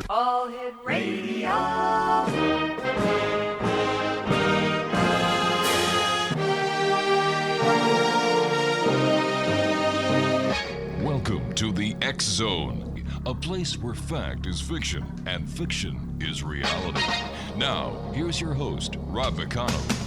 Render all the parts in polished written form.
All Hit Radio. Welcome to the X Zone, a place where fact is fiction and fiction is reality. Now, here's your host, Rob McConnell.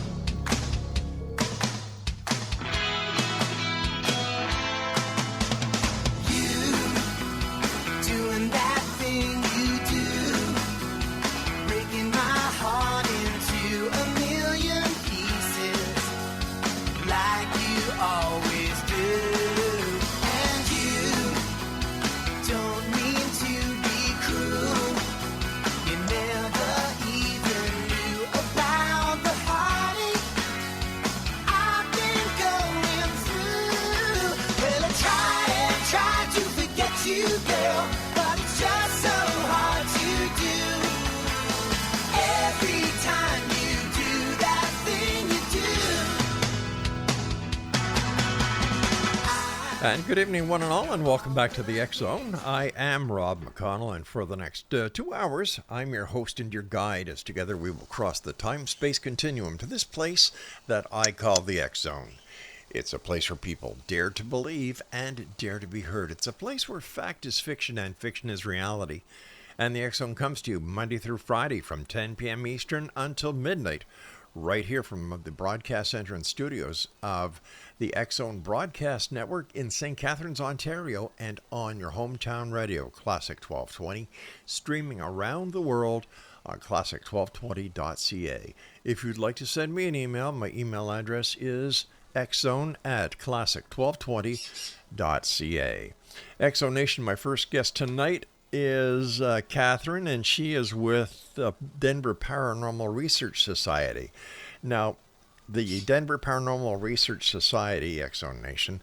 And good evening, one and all, and welcome back to the X Zone. I am Rob McConnell, and for the next 2 hours, I'm your host and your guide as together we will cross the time-space continuum to this place that I call the X Zone. It's a place where people dare to believe and dare to be heard. It's a place where fact is fiction and fiction is reality. And the X Zone comes to you Monday through Friday from 10 p.m. Eastern until midnight, right here from the broadcast center and studios of the X Zone Broadcast Network in St. Catharines, Ontario, and on your hometown radio, Classic 1220, streaming around the world on classic1220.ca. If you'd like to send me an email, my email address is xzone@classic1220.ca. X Zone Nation, my first guest tonight is Catherine, and she is with the Denver Paranormal Research Society. Now, the Denver Paranormal Research Society, X Zone Nation,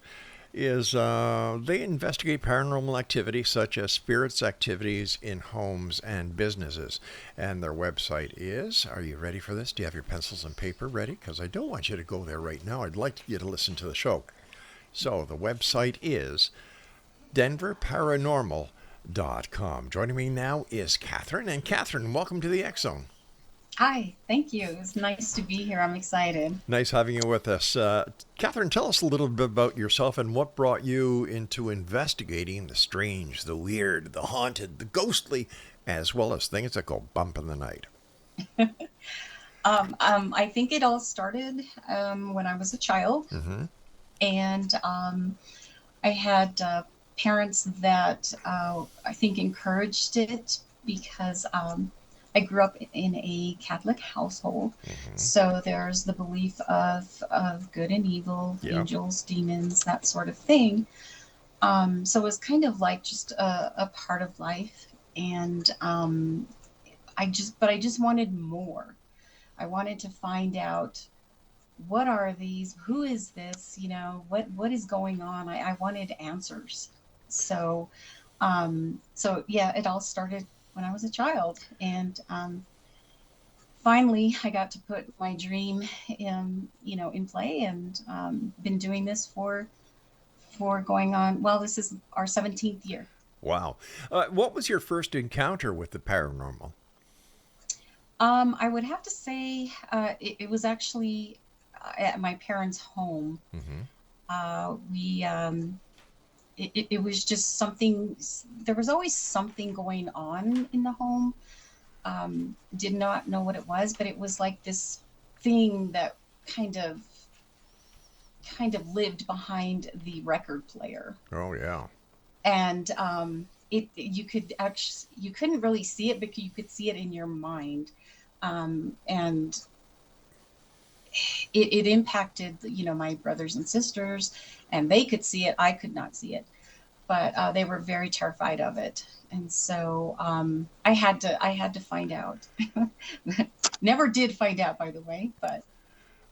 is they investigate paranormal activity such as spirits activities in homes and businesses. And their website is, are you ready for this? Do you have your pencils and paper ready? Because I don't want you to go there right now. I'd like you to listen to the show. So the website is denverparanormal.com. Joining me now is Catherine. And Catherine, welcome to the X Zone. Hi, thank you. It's nice to be here. I'm excited. Nice having you with us. Catherine, tell us a little bit about yourself and what brought you into investigating the strange, the weird, the haunted, the ghostly, as well as things that go bump in the night. I think it all started when I was a child. Mm-hmm. And I had parents that I think encouraged it because I grew up in a Catholic household. Mm-hmm. So there's the belief of good and evil, Yep. angels, demons, that sort of thing. So it was kind of like just a part of life. And I just wanted more. I wanted to find out, what are these? Who is this? You know, what is going on? I wanted answers. So yeah, it all started when I was a child, and finally I got to put my dream in play, and been doing this for going on. Well, this is our 17th year. Wow. What was your first encounter with the paranormal? I would have to say it was actually at my parents' home. Mm-hmm. It was just something. There was always something going on in the home. Did not know what it was, but it was like this thing that kind of lived behind the record player. Oh yeah. And you couldn't really see it, but you could see it in your mind. And it impacted, my brothers and sisters, and they could see it. I could not see it, but they were very terrified of it. And so I had to find out. Never did find out, by the way,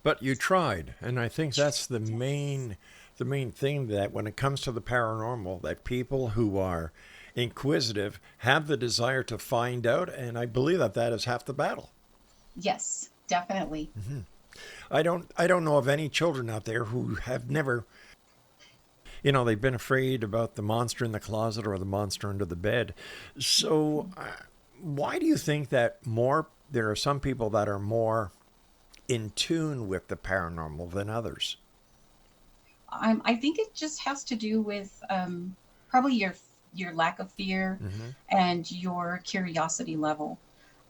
But you tried, and I think that's the main thing, that when it comes to the paranormal, that people who are inquisitive have the desire to find out, and I believe that is half the battle. Yes, definitely. Mm-hmm. I don't know of any children out there who have never they've been afraid about the monster in the closet or the monster under the bed. So, why do you think that there are some people that are more in tune with the paranormal than others? I think it just has to do with probably your lack of fear Mm-hmm. and your curiosity level.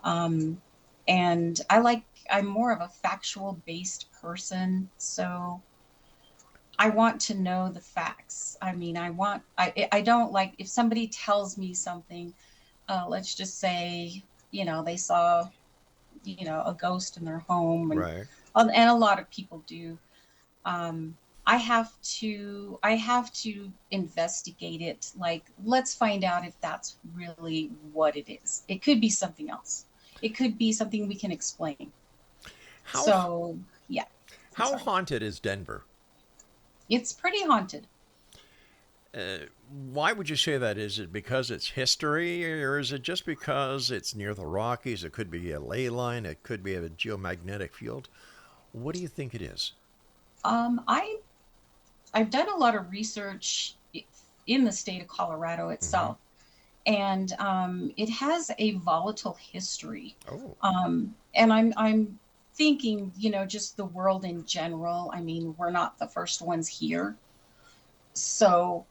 Um, and I'm more of a factual based person, so I want to know the facts. I mean, I don't like if somebody tells me something. Let's just say, they saw, a ghost in their home, Right. and a lot of people do. Um, I have to investigate it. Like, let's find out if that's really what it is. It could be something else. It could be something we can explain. How So, yeah, I'm how sorry. haunted is Denver? It's pretty haunted. Why would you say that? Is it because it's history, or is it just because it's near the Rockies? It could be a ley line. It could be a geomagnetic field. What do you think it is? I I've done a lot of research in the state of Colorado Mm-hmm. itself, and it has a volatile history. Oh, And I'm thinking, just the world in general. I mean, we're not the first ones here, so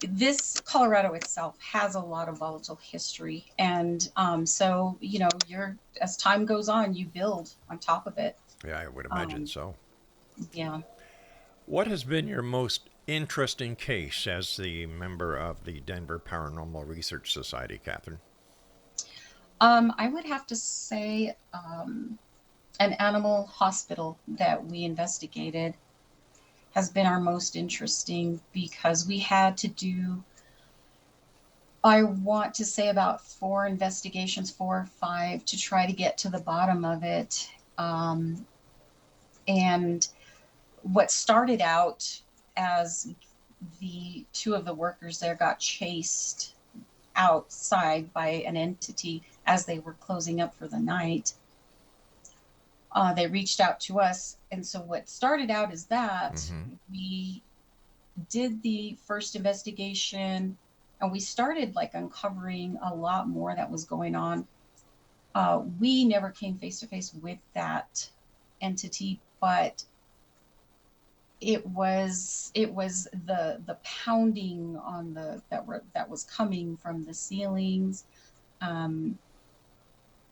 this Colorado itself has a lot of volatile history, and so you're as time goes on, you build on top of it. yeah, I would imagine Um, so. yeah. What has been your most interesting case as the member of the Denver Paranormal Research Society, Catherine? I would have to say an animal hospital that we investigated has been our most interesting because we had to do, I want to say, about 4 investigations, 4 or 5, to try to get to the bottom of it. And what started out as the two of the workers there got chased outside by an entity as they were closing up for the night. They reached out to us. And so what started out is that Mm-hmm. we did the first investigation and we started like uncovering a lot more that was going on. We never came face to face with that entity, but it was the pounding on that was coming from the ceilings, um,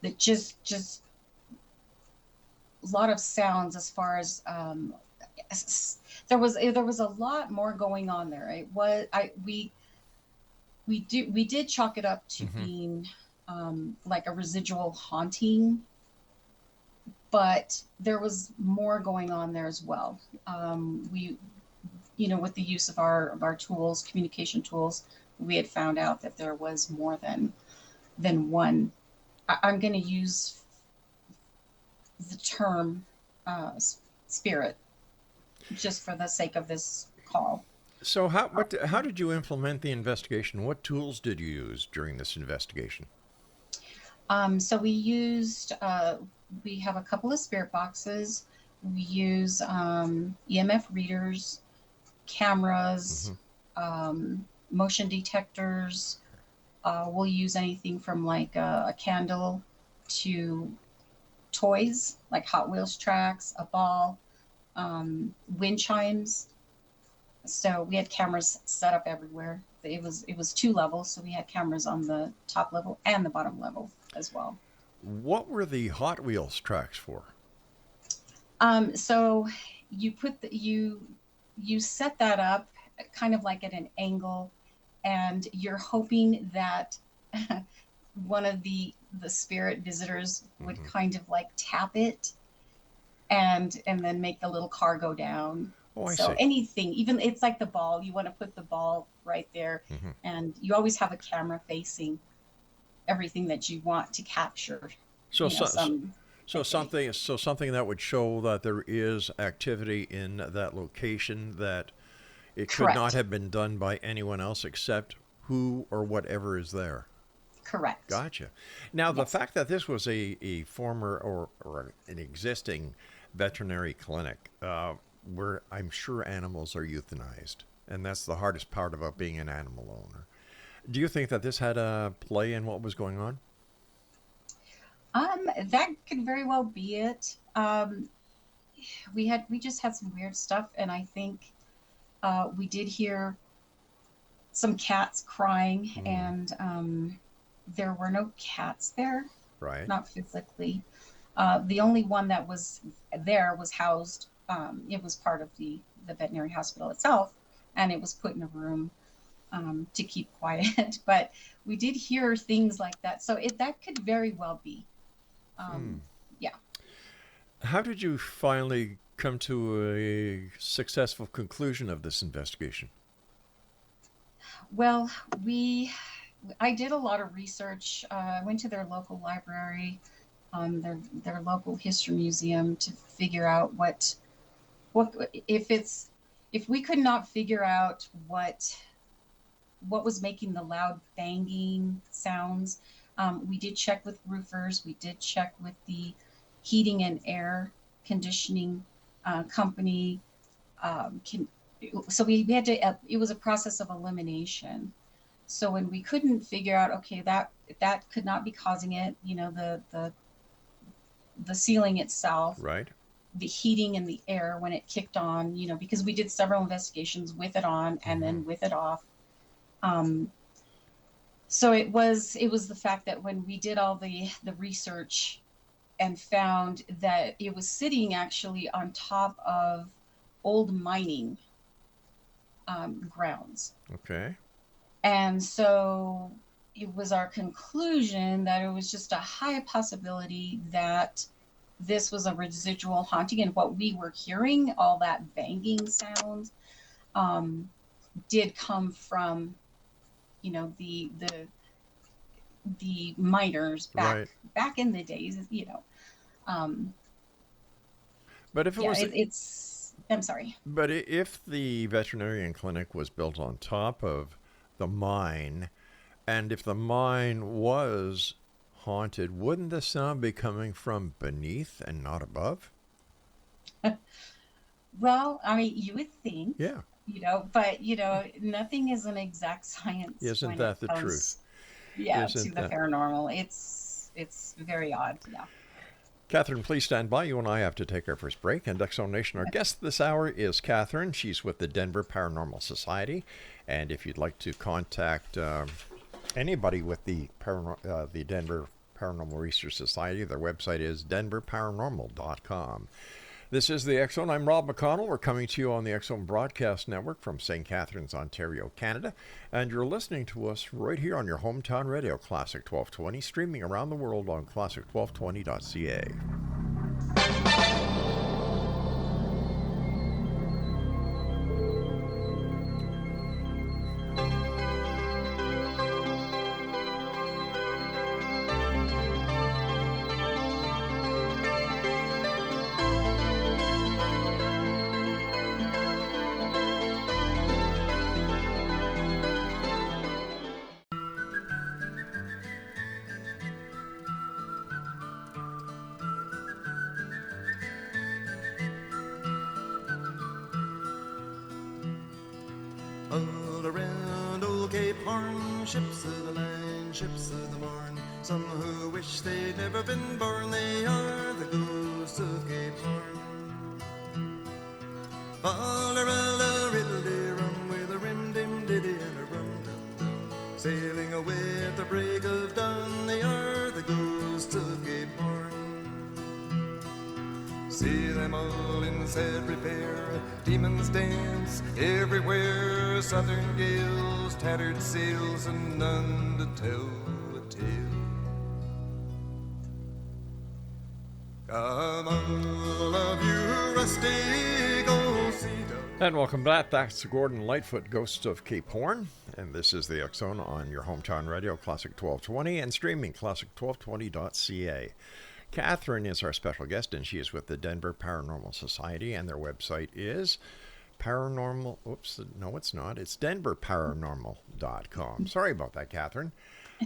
that just a lot of sounds as far as there was a lot more going on there. It was I we did chalk it up to Mm-hmm. being like a residual haunting, but there was more going on there as well. We, with the use of our tools, communication tools, we had found out that there was more than one. I'm going to use the term spirit just for the sake of this call. So how did you implement the investigation? What tools did you use during this investigation? So we have a couple of spirit boxes. We use EMF readers, cameras, Mm-hmm. motion detectors. We'll use anything from like a candle to toys like Hot Wheels tracks, a ball, wind chimes. So we had cameras set up everywhere. It was 2 levels, so we had cameras on the top level and the bottom level as well. What were the Hot Wheels tracks for? So you put you set that up kind of like at an angle, and you're hoping that one of the spirit visitors would Mm-hmm. kind of like tap it and then make the little car go down. Oh, I So see. anything, even it's like the ball, you want to put the ball right there, Mm-hmm. and you always have a camera facing everything that you want to capture. So, so, Some so activity. something that would show that there is activity in that location, that it could not Correct. have been done by anyone else except who or whatever is there. Correct. Gotcha. Now, the Yes. fact that this was a former or an existing veterinary clinic, where I'm sure animals are euthanized. And that's the hardest part about being an animal owner. Do you think that this had a play in what was going on? That could very well be it. We just had some weird stuff, and I think we did hear some cats crying, and there were no cats there, Right. not physically. The only one that was there was housed. It was part of the veterinary hospital itself, and it was put in a room to keep quiet. But we did hear things like that, so that could very well be. Yeah. How did you finally come to a successful conclusion of this investigation? Well, I did a lot of research. I went to their local library, their local history museum, to figure out what if we could not figure out what was making the loud banging sounds. We did check with roofers. We did check with the heating and air conditioning company. So we had to. It was a process of elimination. So when we couldn't figure out, okay, that could not be causing it. The ceiling itself, Right. the heating and the air when it kicked on. Because we did several investigations with it on and then with it off. So it was the fact that when we did all the research and found that it was sitting actually on top of old mining grounds. Okay. And so it was our conclusion that it was just a high possibility that this was a residual haunting, and what we were hearing, all that banging sounds, did come from, the miners back in the days, But if it yeah, was, it's. I'm sorry. but if the veterinarian clinic was built on top of the mine, and if the mine was haunted, wouldn't the sound be coming from beneath and not above? Well, I mean, you would think, Yeah. but nothing is an exact science. Isn't when that it the comes, truth? Yeah, Isn't to the that- paranormal. It's very odd. Yeah. Catherine, please stand by. You and I have to take our first break. And X Zone Nation, our guest this hour is Catherine. She's with the Denver Paranormal Society. And if you'd like to contact anybody with the Denver Paranormal Research Society, their website is denverparanormal.com. This is the X Zone. I'm Rob McConnell. We're coming to you on the X Zone Broadcast Network from St. Catharines, Ontario, Canada. And you're listening to us right here on your hometown radio, Classic 1220, streaming around the world on classic1220.ca. All around old Cape Horn, ships of the line, ships of the morn. Some who wish they'd never been born, they are the ghosts of Cape Horn. Fall-a-rilla, riddle-de-rum, with a rim-dim-diddy and a rum-dum-dum. Sailing away at the break of dawn, they are the ghosts of Cape Horn. See them all in sad repair, demons dance everywhere, southern gales, tattered sails, and none to tell a tale. Come all of you rustic old sea dogs. And welcome back. That's Gordon Lightfoot, Ghosts of Cape Horn. And this is the X Zone on your hometown radio, Classic 1220, and streaming classic1220.ca. Catherine is our special guest, and she is with the Denver Paranormal Society, and their website is paranormal. Oops, no, it's not. It's denverparanormal.com. Sorry about that, Catherine.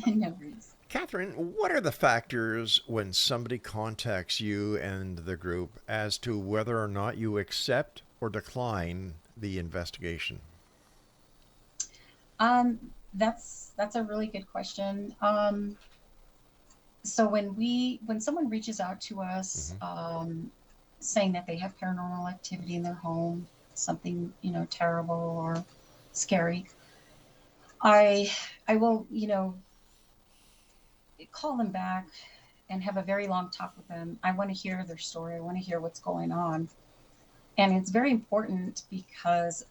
No worries. Catherine, what are the factors when somebody contacts you and the group as to whether or not you accept or decline the investigation? That's a really good question. So when someone reaches out to us, Mm-hmm. saying that they have paranormal activity in their home, something, terrible or scary, I I will, call them back and have a very long talk with them. I want to hear their story. I want to hear what's going on. And it's very important because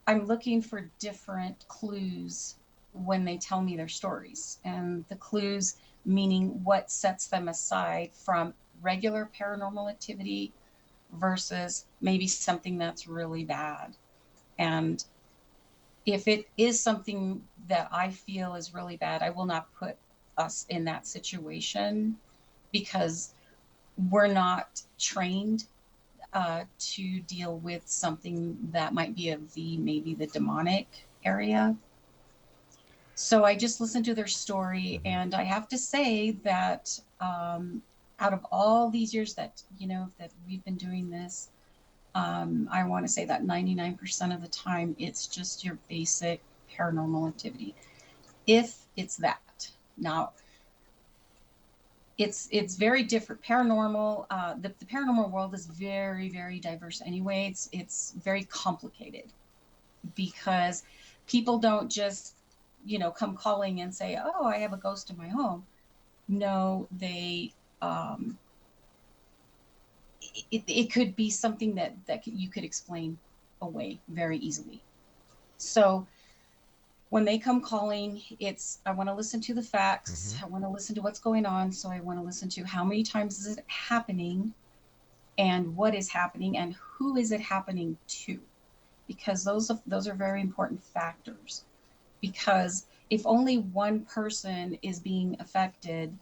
I'm looking for different clues when they tell me their stories. And the clues meaning what sets them aside from regular paranormal activity versus maybe something that's really bad. And if it is something that I feel is really bad, I will not put us in that situation because we're not trained to deal with something that might be of maybe the demonic area. So I just listened to their story, Mm-hmm. and I have to say that out of all these years that that we've been doing this, I want to say that 99% of the time it's just your basic paranormal activity. If it's that. Now, it's very different. Paranormal, the paranormal world is very, very diverse anyway. It's very complicated because people don't just come calling and say, oh, I have a ghost in my home. No, they um, it could be something that you could explain away very easily. So when they come calling, it's I want to listen to the Mm-hmm. facts. I want to listen to what's going on. So I want to listen to how many times is it happening and what is happening and who is it happening to, because those are very important factors. Because if only one person is being affected,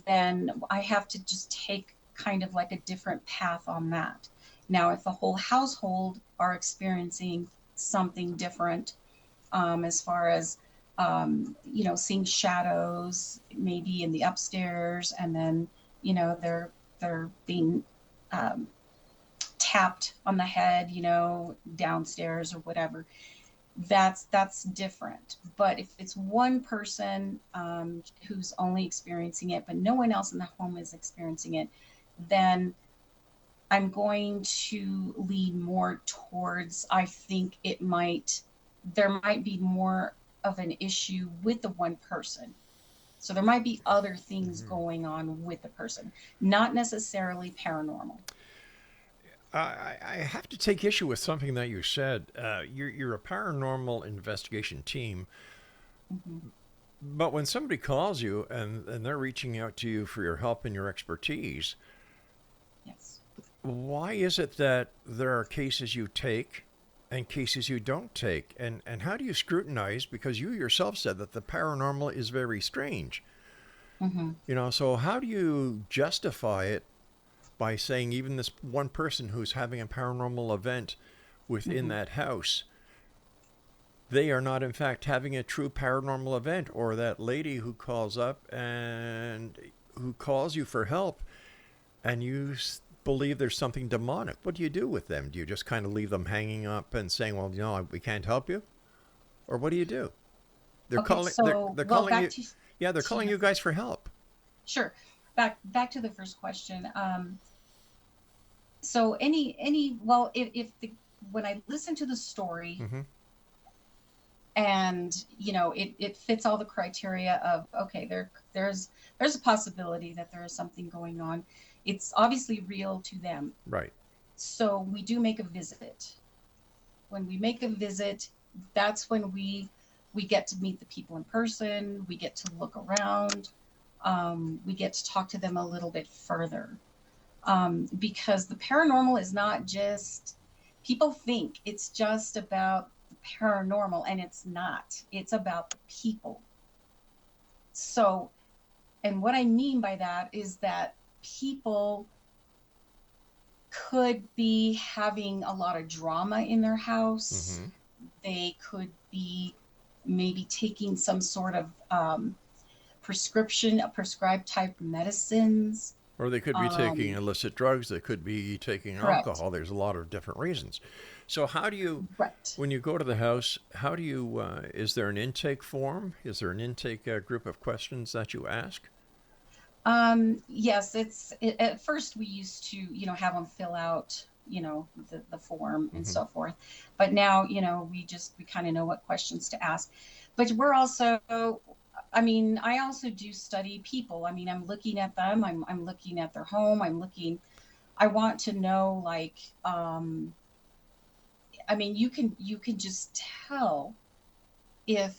then I have to just take kind of like a different path on that. Now, if the whole household are experiencing something different, as far as seeing shadows maybe in the upstairs, and then they're being um, tapped on the head, downstairs or whatever. That's different. But if it's one person who's only experiencing it, but no one else in the home is experiencing it, then I'm going to lean more towards, I think there might be more of an issue with the one person. So there might be other things Mm-hmm. going on with the person, not necessarily paranormal. I have to take issue with something that you said. You're a paranormal investigation team, Hmm. but when somebody calls you and they're reaching out to you for your help and your expertise, Yes. why is it that there are cases you take and cases you don't take? And how do you scrutinize? Because you yourself said that the paranormal is very strange. Hmm. So how do you justify it by saying even this one person who's having a paranormal event within Hmm. that house, they are not in fact having a true paranormal event? Or that lady who calls up and who calls you for help and you believe there's something demonic, what do you do with them? Do you just kind of leave them hanging up and saying, well, we can't help you? Or what do you do? they're Okay, calling they're, so they're well, calling back you. to Yeah, they're calling your you guys for help. sure. Back to the first question. So any well, if the when I listen to the story Mm-hmm. and it fits all the criteria of, okay, there's a possibility that there is something going on, it's obviously real to them. Right. So we do make a visit. When we make a visit, that's when we get to meet the people in person, we get to look around, we get to talk to them a little bit further, because the paranormal is not just, people think it's just about the paranormal, and it's not. It's about the people. So, and what I mean by that is that people could be having a lot of drama in their house. Mm-hmm. They could be maybe taking some sort of prescribed type medicines. Or they could be taking illicit drugs. They could be taking Correct. alcohol. There's a lot of different reasons. So how do you, Right. when you go to the house, how do you, is there an intake form? Is there an intake group of questions that you ask? Yes, at first we used to, have them fill out, the form and so forth. But now, we kind of know what questions to ask. But we're also, I also do study people. I'm looking at them. I'm looking at their home. I want to know, like, you can just tell if,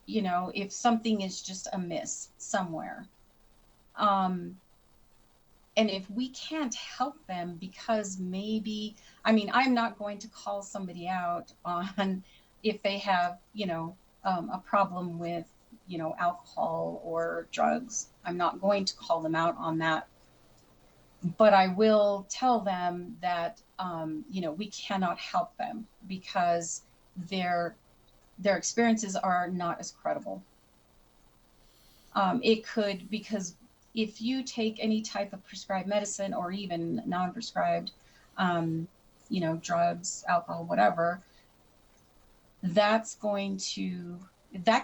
if something is just amiss somewhere. And if we can't help them because maybe, I'm not going to call somebody out on if they have, a problem with, alcohol or drugs. I'm not going to call them out on that. But I will tell them that, we cannot help them because their experiences are not as credible. It could, because if you take any type of prescribed medicine or even non-prescribed, drugs, alcohol, whatever, that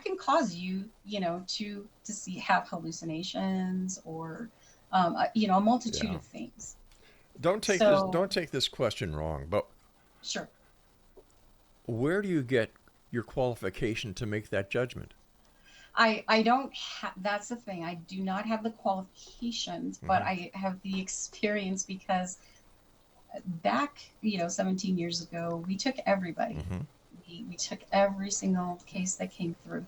can cause you, to have hallucinations or, a multitude of things. Don't take this question wrong, but Sure. where do you get your qualification to make that judgment? I don't have, that's the thing. I do not have the qualifications, but I have the experience because back, 17 years ago, we took everybody. We took every single case that came through.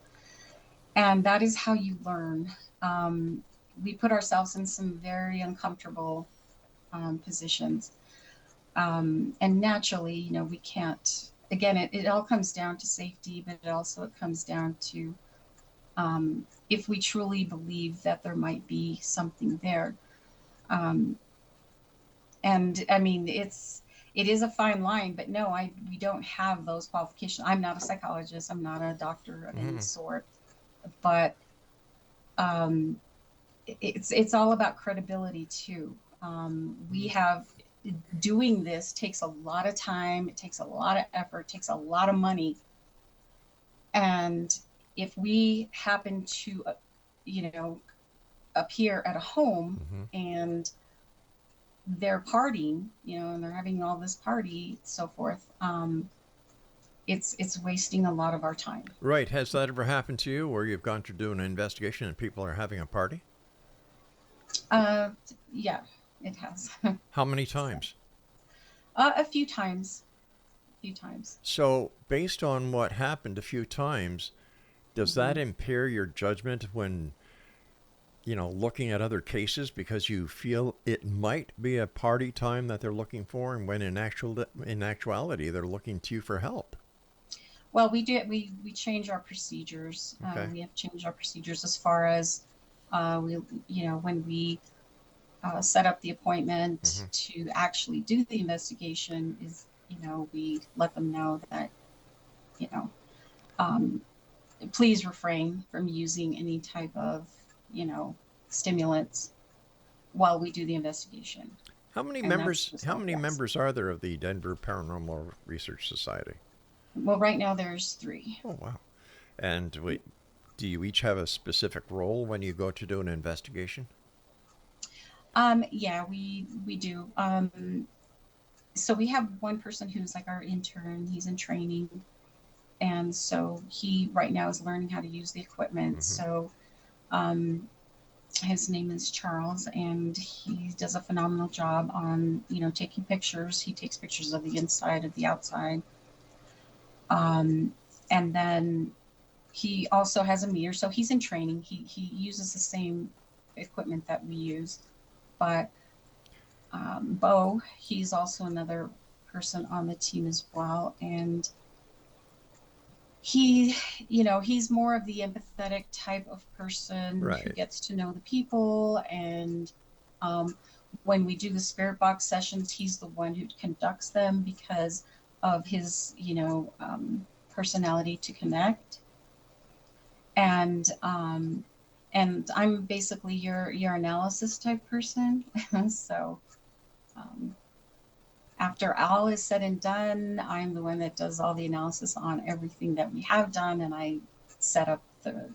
And that is how you learn. We put ourselves in some very uncomfortable positions. And naturally, we can't, again, it all comes down to safety, but it comes down to if we truly believe that there might be something there. And it is a fine line, but no, we don't have those qualifications. I'm not a psychologist. I'm not a doctor of any sort, but it's all about credibility too. Doing this takes a lot of time. It takes a lot of effort, takes a lot of money. And if we happen to, appear at a home and they're partying, and they're having all this party, so forth, it's wasting a lot of our time. Right. Has that ever happened to you where you've gone to do an investigation and people are having a party? Yeah, it has. How many times? A few times. So based on what happened a few times, does that impair your judgment when, looking at other cases because you feel it might be a party time that they're looking for, and when in actuality they're looking to you for help? Well, we change our procedures. Okay. We have changed our procedures as far as when we set up the appointment to actually do the investigation. Is we let them know that please refrain from using any type of, stimulants while we do the investigation. How many And members? that's How many yes. members are there of the Denver Paranormal Research Society? Well, right now there's 3. Oh wow! And do you each have a specific role when you go to do an investigation? Yeah, we do. So we have one person who's like our intern. He's in training. And so he right now is learning how to use the equipment. So his name is Charles, and he does a phenomenal job on, taking pictures. He takes pictures of the inside, of the outside. And then he also has a meter. So he's in training. He uses the same equipment that we use. But Bo, he's also another person on the team as well. And he's more of the empathetic type of person who gets to know the people. And when we do the spirit box sessions, he's the one who conducts them because of his, personality to connect. And and I'm basically your analysis type person. So um, after all is said and done, I'm the one that does all the analysis on everything that we have done, and I set up the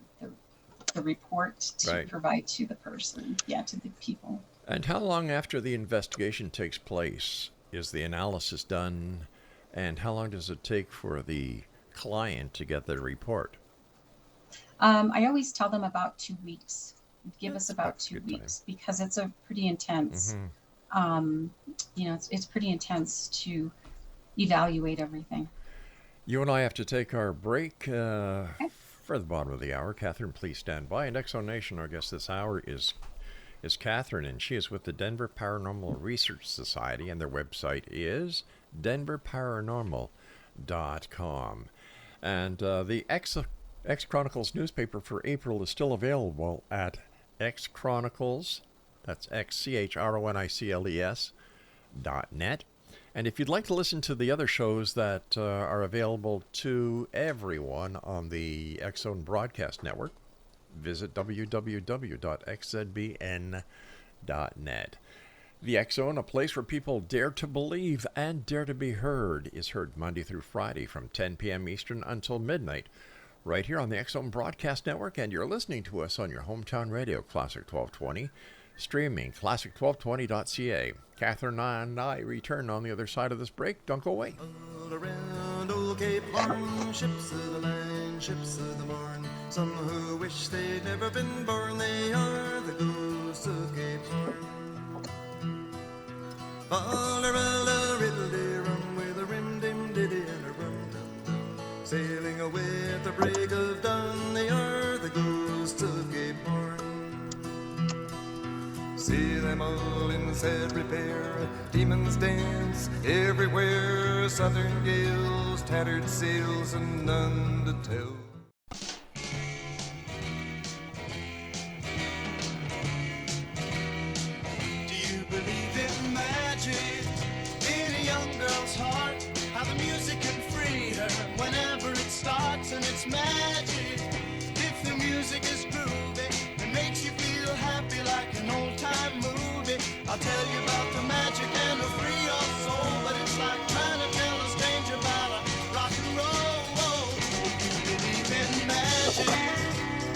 report to Right. provide to the person, to the people. And how long after the investigation takes place is the analysis done, and how long does it take for the client to get the report? I always tell them about 2 weeks. Give us about That's a two good time. weeks because it's a pretty intense. Um, it's pretty intense to evaluate everything. You and I have to take our break Okay. for the bottom of the hour. Catherine, please stand by. And Exo Nation, our guest this hour is Catherine, and she is with the Denver Paranormal Research Society, and their website is denverparanormal.com. And the X Chronicles newspaper for April is still available at X Chronicles, that's XCHRONICLES.net. And if you'd like to listen to the other shows that are available to everyone on the X Zone Broadcast Network, visit www.xzbn.net. The X Zone, a place where people dare to believe and dare to be heard, is heard Monday through Friday from 10 p.m. Eastern until midnight, right here on the X Zone Broadcast Network, and you're listening to us on your hometown radio, Classic 1220, streaming classic1220.ca. Catherine and I return on the other side of this break. Don't go away. All around old Cape Horn, ships of the line, ships of the morn. Some who wish they'd never been born, they are the ghosts of Cape Horn. All-a-ralla, riddle-de-rum, with a rim-dim-diddy and a rum-tum-tum. Sailing away at the break of dawn, they are the ghosts of Cape Horn. See them all in sad repair, demons dance everywhere, southern gales, tattered sails, and none to tell. Do you believe in magic in a young girl's heart? How the music can free her whenever it starts, and it's magic. If the music is groovy and makes you feel happy like an old-time movie, I'll tell you about the magic and it'll free your soul. But it's like trying to tell a stranger about a rock and roll. If you believe in magic,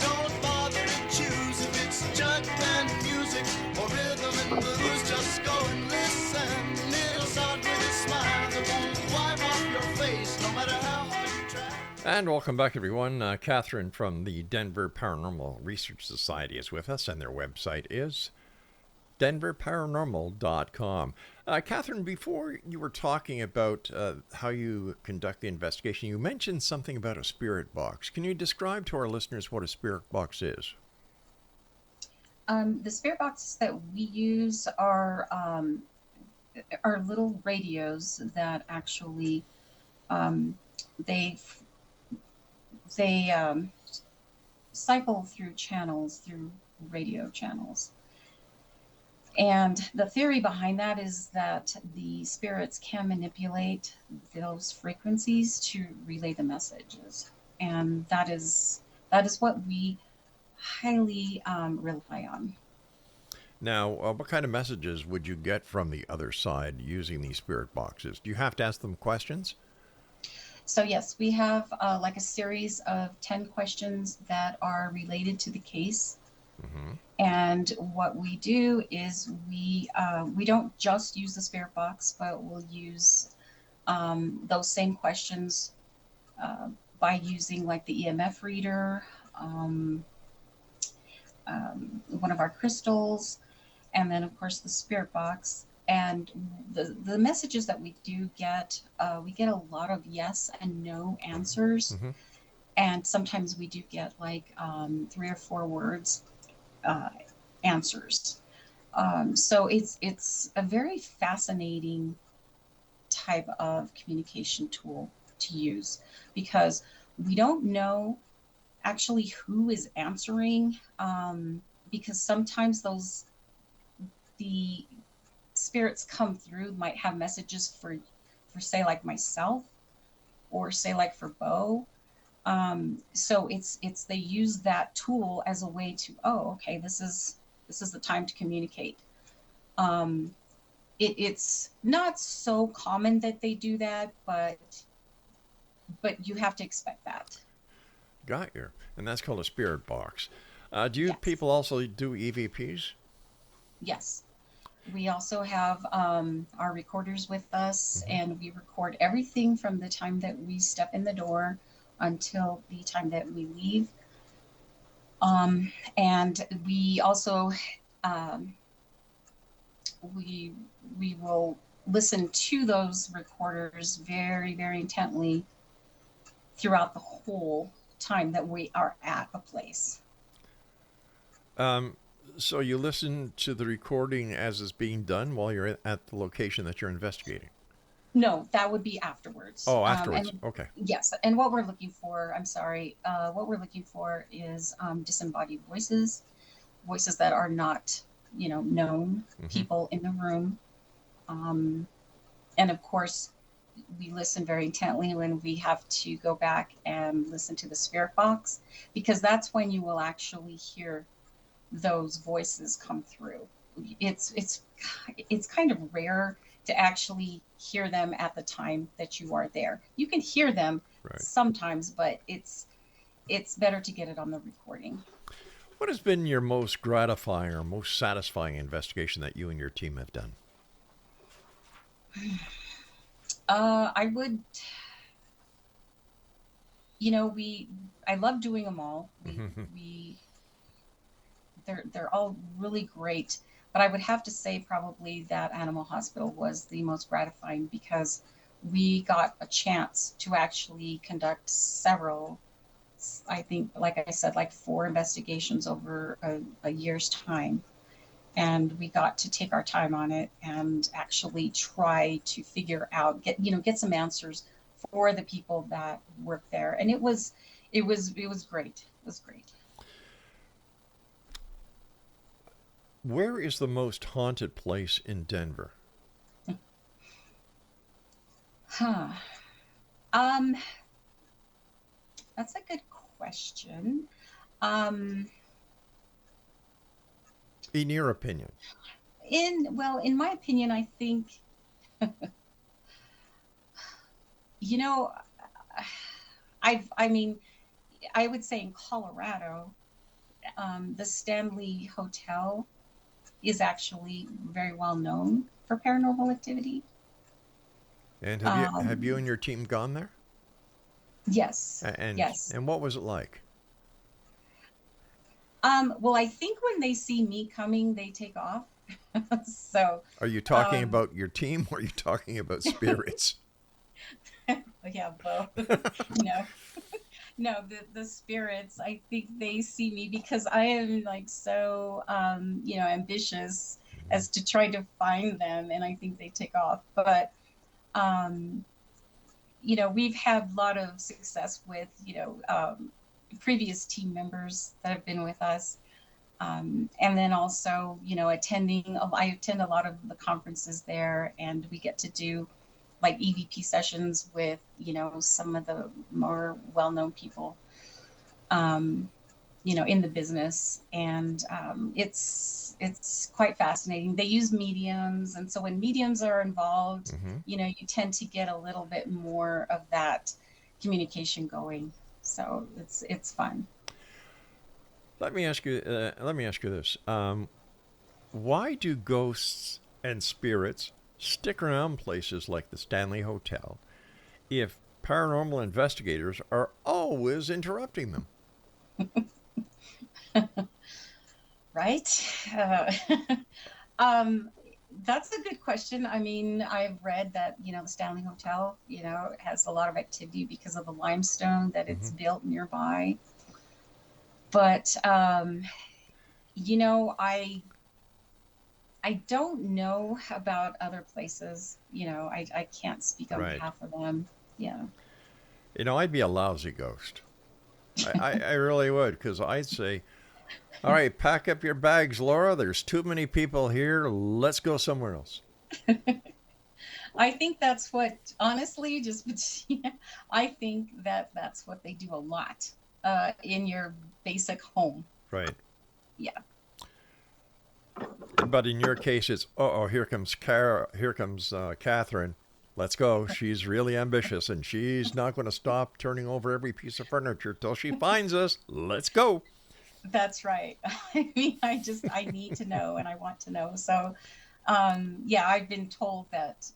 don't bother to choose if it's jug band music or rhythm and blues. Just go and listen. It'll start with a smile that won't wipe off your face, no matter how hard you try. And welcome back, everyone. Catherine from the Denver Paranormal Research Society is with us, and their website is denverparanormal.com. Catherine, before you were talking about how you conduct the investigation, you mentioned something about a spirit box. Can you describe to our listeners what a spirit box is? The spirit boxes that we use are little radios that actually they cycle through channels, through radio channels. And the theory behind that is that the spirits can manipulate those frequencies to relay the messages. And that is what we highly rely on. Now, what kind of messages would you get from the other side using these spirit boxes? Do you have to ask them questions? So yes, we have like a series of 10 questions that are related to the case. Mm-hmm. And what we do is we don't just use the spirit box, but we'll use those same questions by using like the EMF reader, one of our crystals, and then of course the spirit box. And the messages that we do get, we get a lot of yes and no answers. Mm-hmm. And sometimes we do get like 3 or 4 words answers. So it's a very fascinating type of communication tool to use, because we don't know actually who is answering, because sometimes the spirits come through might have messages for say like myself, or say like for Bo, So it's they use that tool as a way to, oh, okay, this is the time to communicate. It's not so common that they do that, but you have to expect that. Got you. And that's called a spirit box. Do you Yes. people also do EVPs? Yes. We also have our recorders with us, and we record everything from the time that we step in the door until the time that we leave. And we also um, we will listen to those recorders very, very intently throughout the whole time that we are at a place. So you listen to the recording as it's being done while you're at the location that you're investigating? No, that would be afterwards. Oh, afterwards. And Okay. yes, and what we're looking for, I'm sorry, what we're looking for is disembodied voices, voices that are not, known people in the room. And of course, we listen very intently when we have to go back and listen to the spirit box, because that's when you will actually hear those voices come through. It's kind of rare to actually hear them at the time that you are there. You can hear them Right. sometimes, but it's better to get it on the recording. What has been your most gratifying or most satisfying investigation that you and your team have done? I would, I love doing them all. They're all really great, but I would have to say probably that Animal Hospital was the most gratifying, because we got a chance to actually conduct several, I think, like I said, like 4 investigations over a year's time. And we got to take our time on it and actually try to figure out, get some answers for the people that work there. And it was great. It was great. Where is the most haunted place in Denver? Huh. That's a good question. In your opinion? In my opinion, I think, I would say in Colorado, the Stanley Hotel is actually very well known for paranormal activity. And have you and your team gone there? Yes. Yes. And what was it like? Well, I think when they see me coming, they take off. So. Are you talking about your team, or are you talking about spirits? Yeah, both. No, the spirits, I think they see me because I am like so, ambitious as to try to find them, and I think they take off. But, we've had a lot of success with, previous team members that have been with us. And then also, I attend a lot of the conferences there, and we get to do like EVP sessions with, some of the more well-known people, in the business. And it's quite fascinating. They use mediums. And so when mediums are involved, you tend to get a little bit more of that communication going. So it's fun. Let me ask you this: why do ghosts and spirits stick around places like the Stanley Hotel if paranormal investigators are always interrupting them? Right. That's a good question. I mean, I've read that, the Stanley Hotel, has a lot of activity because of the limestone that it's built nearby. But, I don't know about other places. I can't speak on behalf of them. Yeah. I'd be a lousy ghost. I really would, because I'd say, all right, pack up your bags, Laura. There's too many people here. Let's go somewhere else. I think that's what, honestly, I think that that's what they do a lot in your basic home. Right. Yeah. But in your case, it's, here comes Catherine. Let's go. She's really ambitious, and she's not going to stop turning over every piece of furniture till she finds us. Let's go. That's right. I mean, I need to know and I want to know. So, yeah, I've been told that,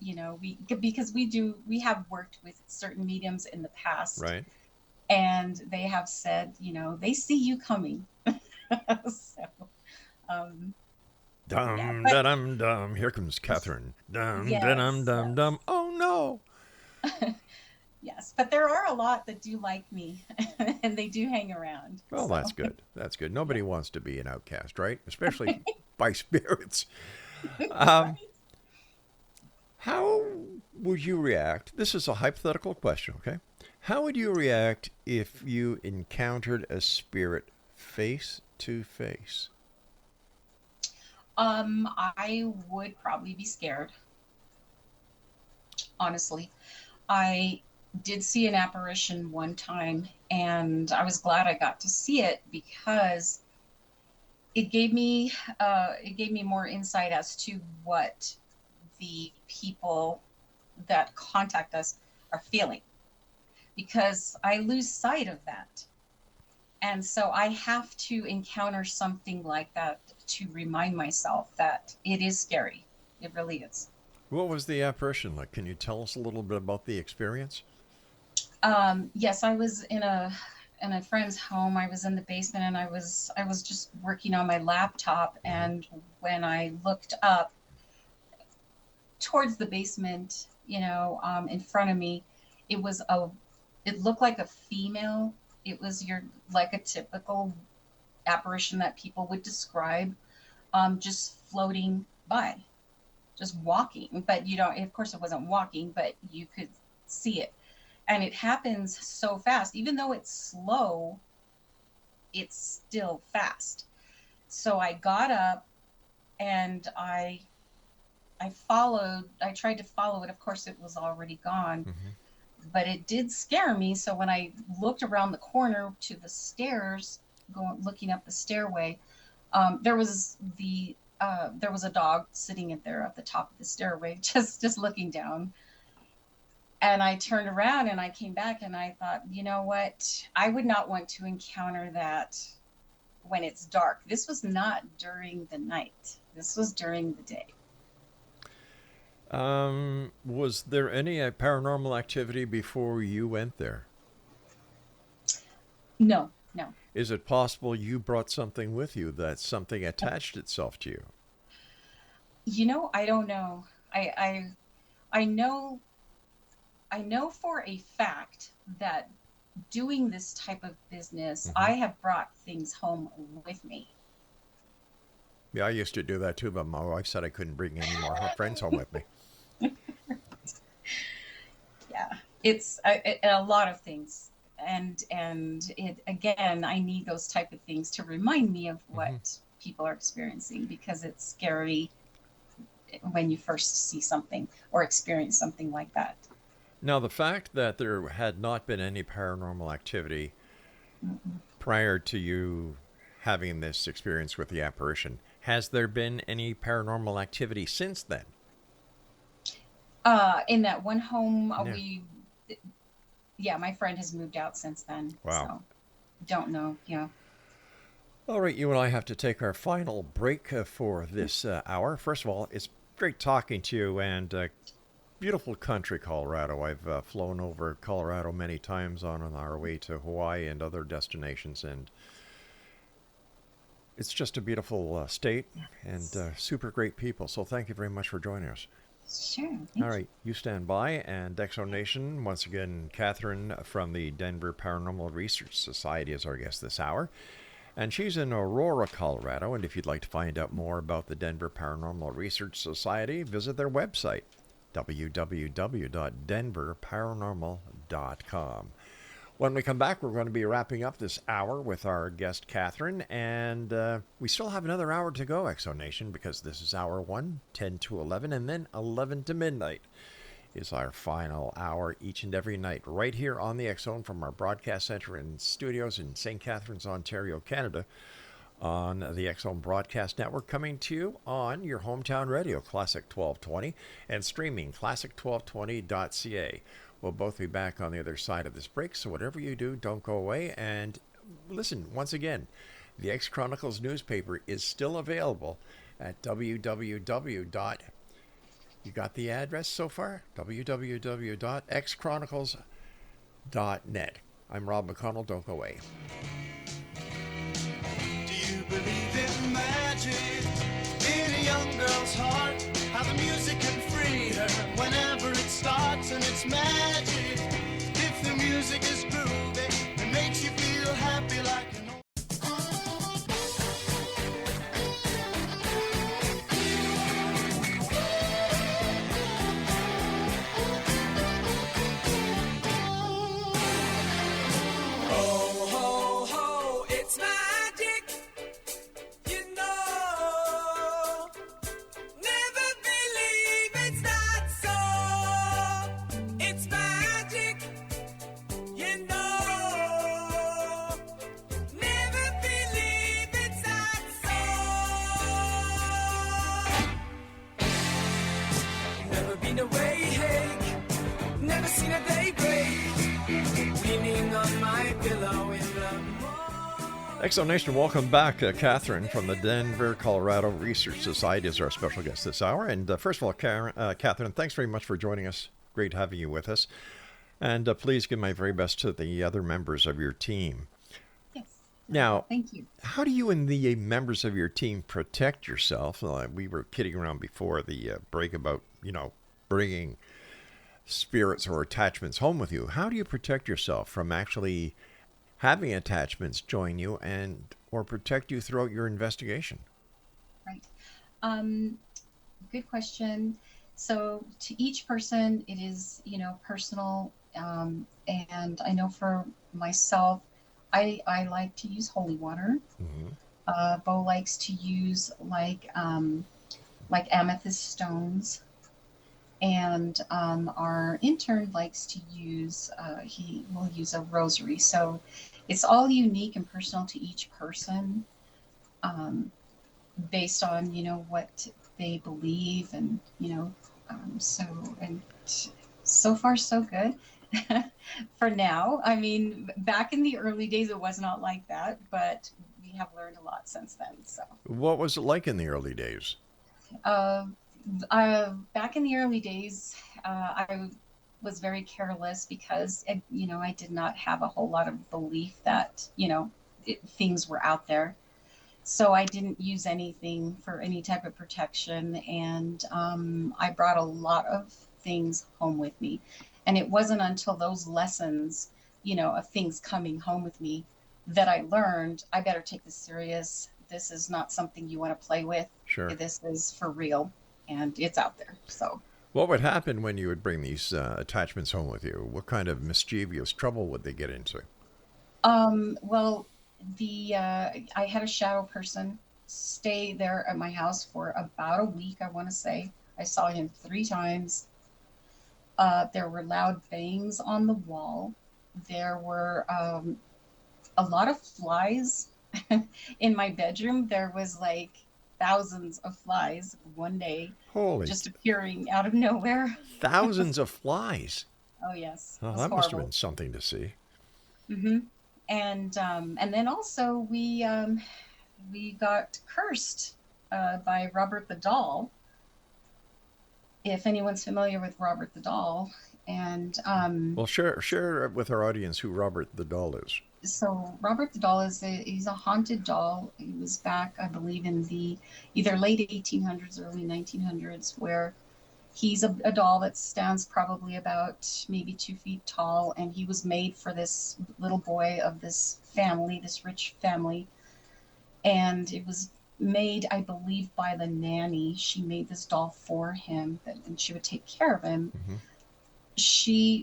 because we have worked with certain mediums in the past. Right. And they have said, they see you coming. So, Dum, yeah, da dum, dum. Here comes Catherine. Dum, yes, da dum, dum, yes. dum. Oh, no. Yes, but there are a lot that do like me and they do hang around. Well, So, that's good. That's good. Nobody wants to be an outcast, right? Especially by spirits. Um, how would you react? This is a hypothetical question, okay? How would you react if you encountered a spirit face to face? I would probably be scared, honestly. I did see an apparition one time, and I was glad I got to see it because it gave me more insight as to what the people that contact us are feeling, because I lose sight of that. And so I have to encounter something like that to remind myself that it is scary. It really is. What was the apparition like? Can you tell us a little bit about the experience? Yes, I was in a friend's home. I was in the basement, and I was just working on my laptop. And when I looked up towards the basement, in front of me, it looked like a female. It was like a typical apparition that people would describe, just floating by, just walking. But of course, it wasn't walking, but you could see it. And it happens so fast. Even though it's slow, it's still fast. So I got up and I tried to follow it. Of course, it was already gone. But it did scare me. So when I looked around the corner to the stairs, looking up the stairway, there was a dog sitting there at the top of the stairway, just looking down. And I turned around and I came back and I thought, you know what? I would not want to encounter that when it's dark. This was not during the night. This was during the day. Was there any paranormal activity before you went there? No. Is it possible you brought something with you, that something attached itself to you? I don't know. I know for a fact that doing this type of business, I have brought things home with me. Yeah, I used to do that too, but my wife said I couldn't bring any more friends home with me. Yeah, it's a lot of things, and it again. I need those type of things to remind me of what people are experiencing, because it's scary when you first see something or experience something like that. Now, the fact that there had not been any paranormal activity prior to you having this experience with the apparition, has there been any paranormal activity since then? In that one home, Yeah. my friend has moved out since then. Wow. So don't know. Yeah. All right, you and I have to take our final break for this hour. First of all, it's great talking to you, and beautiful country, Colorado. I've flown over Colorado many times on our way to Hawaii and other destinations, and it's just a beautiful state and super great people. So thank you very much for joining us. Sure. All right, you stand by, and Exo Nation, once again, Catherine from the Denver Paranormal Research Society is our guest this hour. And she's in Aurora, Colorado, and if you'd like to find out more about the Denver Paranormal Research Society, visit their website, www.denverparanormal.com. When we come back, we're going to be wrapping up this hour with our guest, Catherine, and we still have another hour to go, Exo Nation, because this is hour 1, 10 to 11, and then 11 to midnight. is our final hour each and every night right here on the X Zone from our broadcast center and studios in St. Catharines, Ontario, Canada, on the X Zone Broadcast Network, coming to you on your hometown radio, Classic 1220, and streaming classic1220.ca. We'll both be back on the other side of this break, so whatever you do, don't go away. And listen, once again, the X Chronicles newspaper is still available at www. You got the address so far? www.xchronicles.net. I'm Rob McConnell. Don't go away. Do you believe in magic in a young girl's heart? How the music can free her whenever it starts, and it's magic. If the music is groovy and makes you feel happy like an Nation, welcome back. Catherine from the Denver, Colorado Research Society is our special guest this hour. And first of all, Catherine, thanks very much for joining us. Great having you with us. And please give my very best to the other members of your team. Yes. Now, Thank you. How do you and the members of your team protect yourself? We were kidding around before the break about, bringing spirits or attachments home with you. How do you protect yourself from actually having attachments join you or protect you throughout your investigation? Right. Good question. So to each person, it is, personal. And I know for myself, I like to use holy water. Mm-hmm. Bo likes to use like amethyst stones. And our intern likes to use, he will use a rosary. So it's all unique and personal to each person, based on, what they believe. And, so far so good for now. I mean, back in the early days, it was not like that, but we have learned a lot since then. So what was it like in the early days? Back in the early days, I was very careless because, I did not have a whole lot of belief that, things were out there. So I didn't use anything for any type of protection. And I brought a lot of things home with me. And it wasn't until those lessons, of things coming home with me that I learned, I better take this serious. This is not something you want to play with. Sure. This is for real. And it's out there. So what would happen when you would bring these attachments home with you? What kind of mischievous trouble would they get into? Well, I had a shadow person stay there at my house for about a week, I want to say. I saw him 3 times. There were loud bangs on the wall. There were a lot of flies in my bedroom. There was like thousands of flies one day. Holy. Just appearing out of nowhere. Thousands of flies. Oh yes. Oh, that must have been something to see. Mm-hmm. And then also we got cursed by Robert the Doll. If anyone's familiar with Robert the Doll, and well, share with our audience who Robert the Doll is. So Robert the Doll he's a haunted doll. He was back, I believe, in the either late 1800s, early 1900s, where he's a doll that stands probably about maybe 2 feet tall, and he was made for this little boy of this family, this rich family, and it was made, I believe, by the nanny. She made this doll for him, and she would take care of him. Mm-hmm.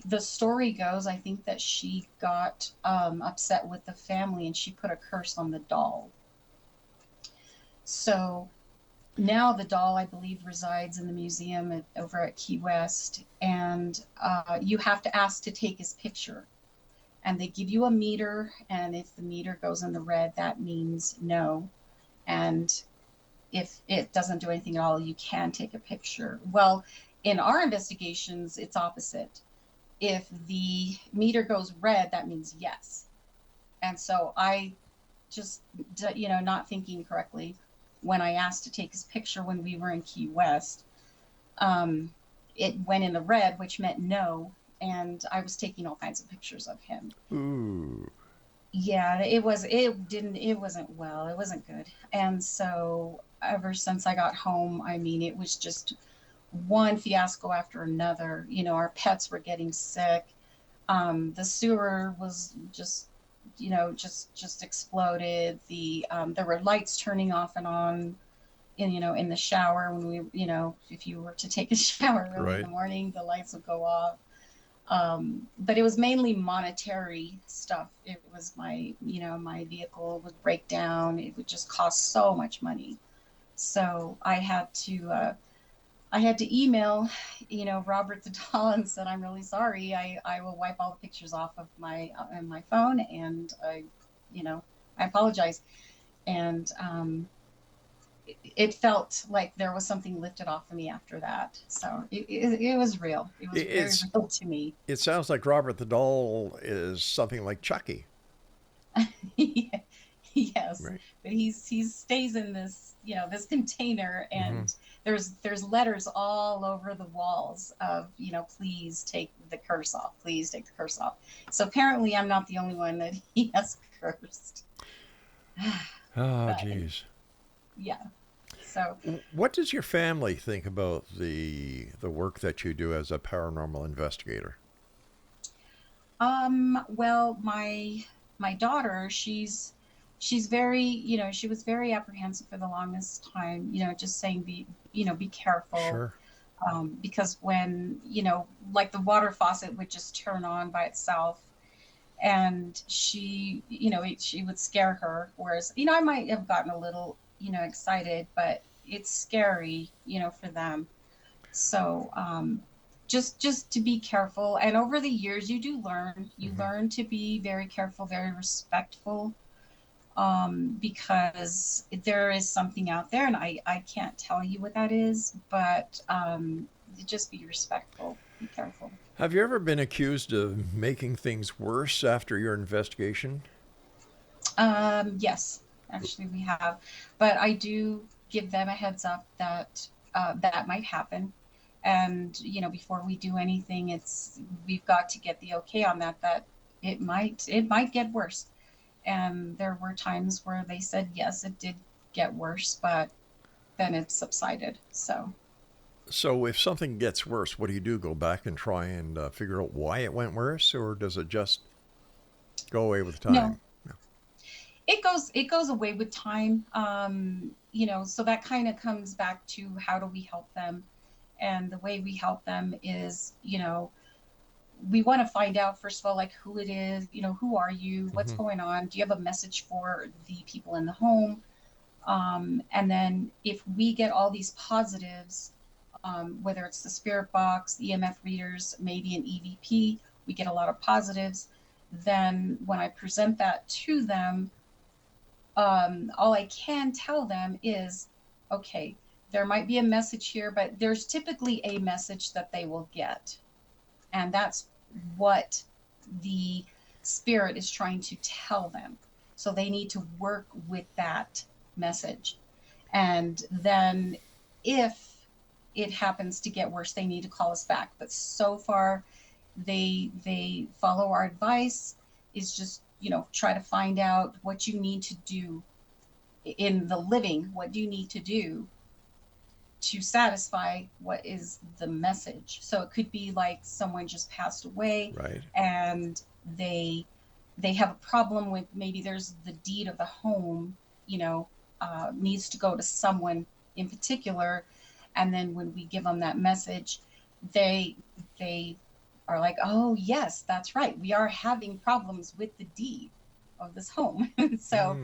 The story goes, I think that she got upset with the family and she put a curse on the doll. So Now the doll, I believe, resides in the museum over at Key West, and you have to ask to take his picture. And they give you a meter, and if the meter goes in the red, that means no. And if it doesn't do anything at all, you can take a picture. Well, in our investigations, it's opposite. If the meter goes red, that means yes. And so I just, not thinking correctly, when I asked to take his picture when we were in Key West, it went in the red, which meant no. And I was taking all kinds of pictures of him. Ooh. Yeah, it wasn't well. It wasn't good. And so ever since I got home, I mean, it was just one fiasco after another. Our pets were getting sick. The sewer was just exploded. There were lights turning off and on in the shower when if you were to take a shower early in the morning, the lights would go off. But it was mainly monetary stuff. It was my vehicle would break down. It would just cost so much money. So I had to email, Robert the doll and said, I'm really sorry. I will wipe all the pictures off of my phone, and I apologize. And it felt like there was something lifted off of me after that. So it was real. It was very real to me. It sounds like Robert the doll is something like Chucky. Yes, right. But he stays in this this container, and there's letters all over the walls of please take the curse off. Please take the curse off. So apparently I'm not the only one that he has cursed. Oh, geez. Yeah. So what does your family think about the work that you do as a paranormal investigator? Well, my daughter, she's very, she was very apprehensive for the longest time, just saying be careful. Sure. Because when, like the water faucet would just turn on by itself, and she would scare her. Whereas, I might have gotten a little, excited, but it's scary, for them. So, just to be careful. And over the years, you do learn, learn to be very careful, very respectful, because there is something out there, and I can't tell you what that is, but just be respectful, be careful. Have you ever been accused of making things worse after your investigation? Yes, actually we have, but I do give them a heads up that that might happen. And, before we do anything, we've got to get the okay on that it might get worse. And there were times where they said, yes, it did get worse, but then it subsided. So if something gets worse, what do you do? Go back and try and figure out why it went worse, or does it just go away with time? No. It goes away with time. So that kind of comes back to how do we help them? And the way we help them is, we want to find out, first of all, like who it is, who are you, what's going on? Do you have a message for the people in the home? And then if we get all these positives, whether it's the spirit box, the EMF readers, maybe an EVP, we get a lot of positives. Then when I present that to them, all I can tell them is, okay, there might be a message here, but there's typically a message that they will get. And that's what the spirit is trying to tell them. So they need to work with that message. And then if it happens to get worse, they need to call us back. But so far, they follow our advice, is just, try to find out what you need to do in the living. What do you need to do to satisfy what is the message? So it could be like someone just passed away, right, and they have a problem with, maybe there's the deed of the home, needs to go to someone in particular. And then when we give them that message, they are like, oh yes, that's right, we are having problems with the deed of this home. So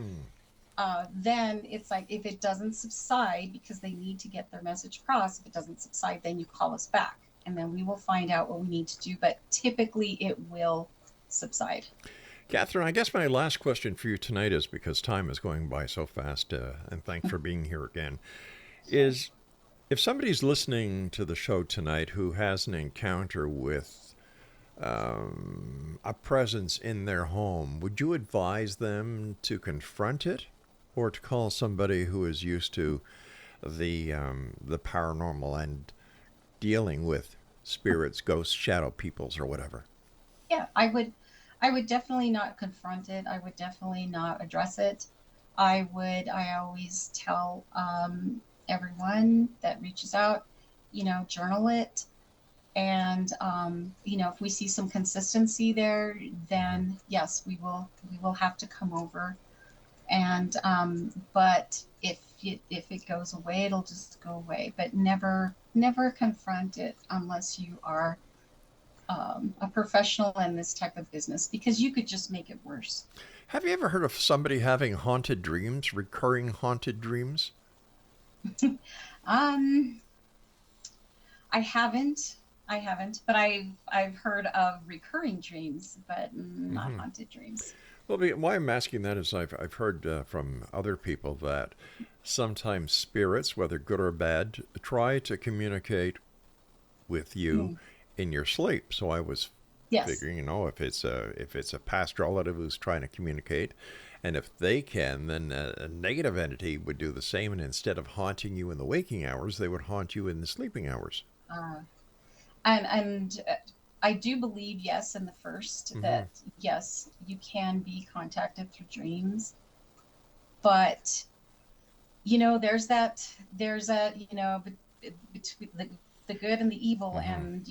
then it's like, if it doesn't subside, because they need to get their message across, if it doesn't subside, then you call us back, and then we will find out what we need to do. But typically it will subside. Catherine, I guess my last question for you tonight is, because time is going by so fast, and thanks for being here again, is if somebody's listening to the show tonight who has an encounter with a presence in their home, would you advise them to confront it, or to call somebody who is used to the paranormal and dealing with spirits, ghosts, shadow peoples, or whatever? Yeah, I would definitely not confront it. I would definitely not address it. I always tell everyone that reaches out, journal it. And, if we see some consistency there, then yes, we will have to come over. And, but if it goes away, it'll just go away, but never confront it unless you are a professional in this type of business, because you could just make it worse. Have you ever heard of somebody having haunted dreams, recurring haunted dreams? I haven't, but I've heard of recurring dreams, but not haunted dreams. Well, why I'm asking that is I've heard from other people that sometimes spirits, whether good or bad, try to communicate with you in your sleep. So I was figuring, if it's a past relative who's trying to communicate, and if they can, then a negative entity would do the same, and instead of haunting you in the waking hours, they would haunt you in the sleeping hours. And I do believe, yes, in the first, that yes, you can be contacted through dreams, but there's a between the good and the evil. And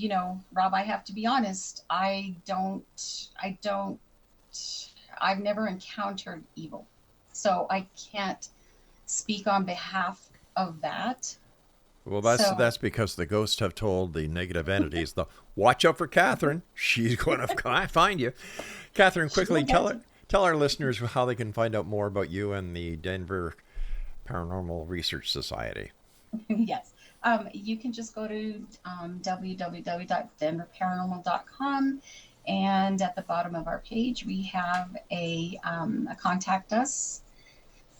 Rob, I have to be honest, I've never encountered evil, so I can't speak on behalf of that. Well, that's because the ghosts have told the negative entities, watch out for Catherine. She's going to find you. Catherine, quickly tell our listeners how they can find out more about you and the Denver Paranormal Research Society. Yes. You can just go to www.denverparanormal.com, and at the bottom of our page we have a contact us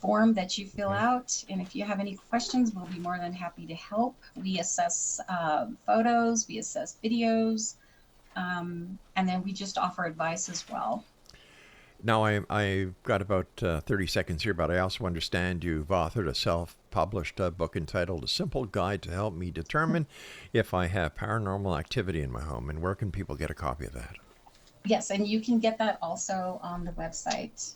form that you fill out, and if you have any questions, we'll be more than happy to help. We assess photos, we assess videos, and then we just offer advice as well. Now, I've got about 30 seconds here, but I also understand you've authored a self-published book entitled A Simple Guide to Help Me Determine If I Have Paranormal Activity in My Home. And where can people get a copy of that? Yes, and you can get that also on the website.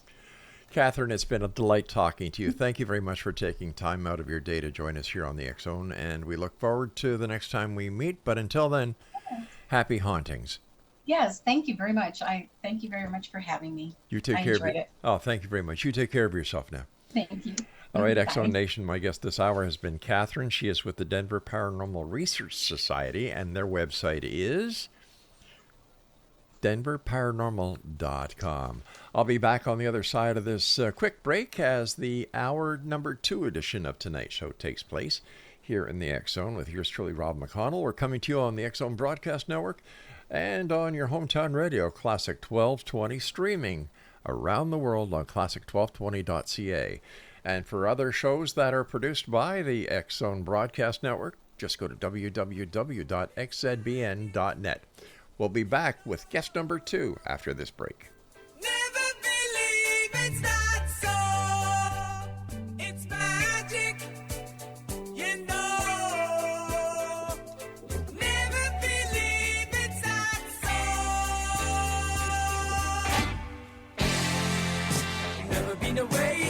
Catherine, it's been a delight talking to you. Thank you very much for taking time out of your day to join us here on the X-Zone, and we look forward to the next time we meet. But until then, happy hauntings. Yes, thank you very much. I thank you very much for having me. You take care of it. Oh, thank you very much. You take care of yourself now. Thank you. All right, X-Zone Nation, my guest this hour has been Catherine. She is with the Denver Paranormal Research Society, and their website is denverparanormal.com. I'll be back on the other side of this quick break as the hour number 2 edition of tonight's show takes place here in the X-Zone with yours truly, Rob McConnell. We're coming to you on the X-Zone Broadcast Network and on your hometown radio, Classic 1220, streaming around the world on classic1220.ca. And for other shows that are produced by the X-Zone Broadcast Network, just go to www.xzbn.net. We'll be back with guest number 2 after this break. Never believe it's not so. It's magic, you know. Never believe it's not so. Never been away.